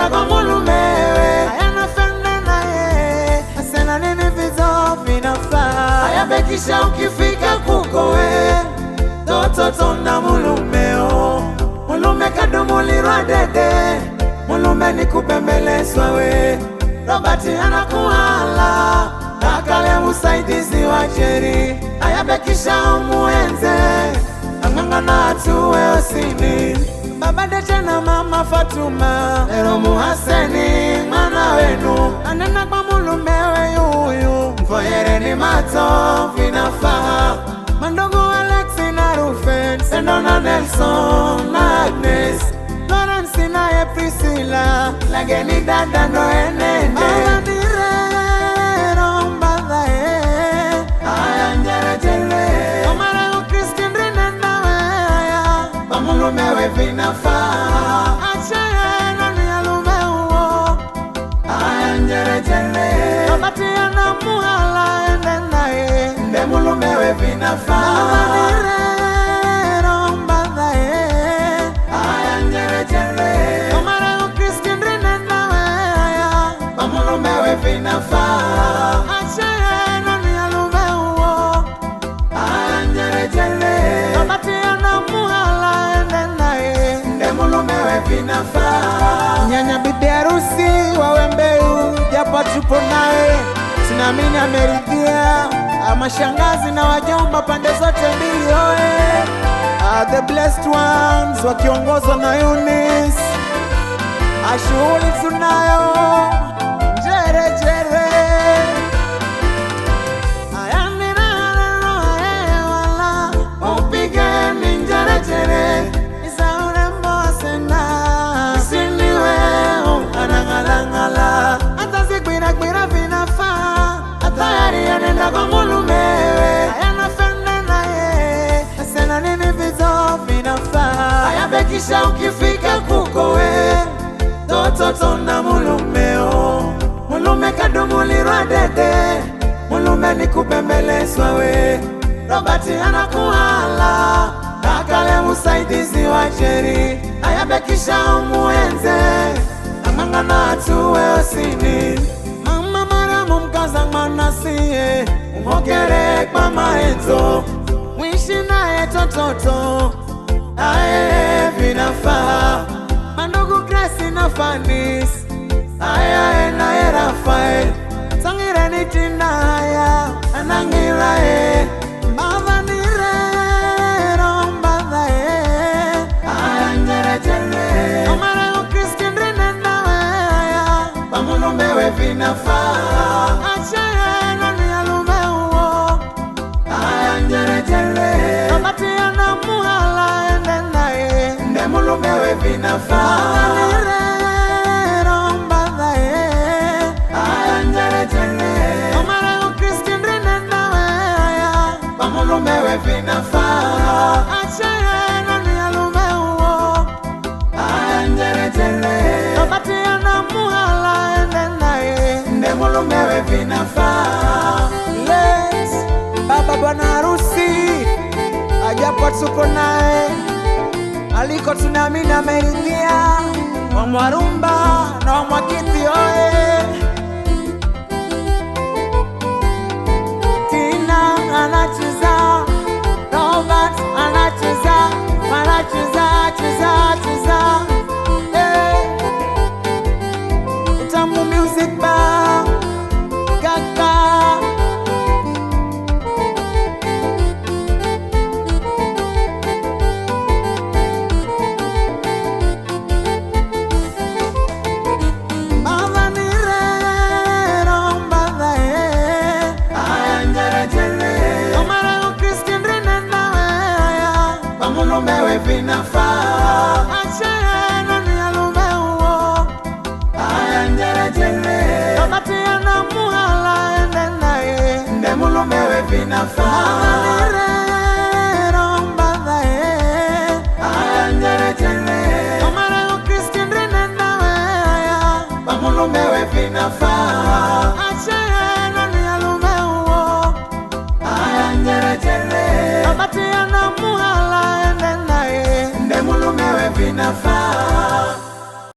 nenda kwa mulumewe. Ayana fende naye, asena nini vizo vinafaa. Ayabekisha ukifika kukowe, toto na mulumeo. Mulume kadumulirwa dede, mulume ni kubembelezwa we. Robert anakuhala, akale musaidizi wa Jerry. Ayabekisha umuenze, angangana atuwe osini. Baba Deche na mama Fatuma, Ero Muhaseni mwana wenu. Anena kwa mulumewe yuyu, mfoyere ni mato vinafaa. Mandogo Alexi na Rufen, Sendo na Nelson na Agnes, Lawrence na Priscilla, lageni dada no enende. Ayanire romba aya njere jele. Omara ukriskin rinenda weya, pamulumewe vinafaa. Achaya nani alume uo, aya njere jele. Robati ana muhala ende nae, nde mulumewe vinafaa. Ayanire romba aya njere jele. Omara ukriskin rinenda weya, pamulumewe vinafaa. Achaya nani alume uo, aya njere jele. Robati ana muhala ende nae, nde mulumewe vinafaa. Nyanya bibi harusi wawembeu, japo tupo nae, sinamini ameridhia. Mashangazi na wajomba pande zote mbili oe. The blessed ones wakiongozwa na Eunice. Shughuli tunayo jere jere. Ayandina neno wala, upigeni njere jere. Isa urembo sena, isiniwe anangalangala. Ata zigwira vinafaa, atayari yanenda kwa mulumewe. Ayana fende naye, asena nini vizo vinafaa. Ayabekisha ukifika kukowe, toto na mulumeo. Mulume kadumulirwa dede, mulume ni kubembelezwa we. Robert anakuhala, akale musaidizi wa Jerry. Ayabekisha umuenze, amangana atuwe osini. Mama Maramu mkaza manasiye, umokere kwa maenzo. Mwishi nae tototo, ae vinafaa. Mandugu Grace na Fanis, aya na Rafael. Sangire ni tina aya, anangila Mama nire romba aya njere jele. Omara ukriskin rinenda weya, pamulumewe vinafaa. Achaya nani alume uo, aya njere jele. Robati ana muhala ende nae, nde mulumewe vinafaa. Mama nire romba aya njere jele. Omara ukriskin rinenda weya, pamulumewe vinafaa. Achaya nani alume uo, aya njere jele. Robati ana muhala ende nae, nde mulumewe vinafaa. Les baba bwana harusi, ajapo tuko nae, aliko tunamini ameridhia. Wamwarumba na wamwakiti oe. Tina anacheza, Robert anacheza, anacheza cheza. Tamu music bar, Gaga. Mama nire romba aya njere jele. Omara ukriskin rinenda weya, pamulumewe vinafaa. Achaya nani alume uo, aya njere jele. Robati ana muhala ende nae, nde mulumewe vinafaa. Mama nire romba aya njere jele. Omara ukriskin rinenda weya, pamulumewe vinafaa. Achaya nani alume uo, aya njere jele. Robati ana muhala ende nae, nde mulumewe vinafaa.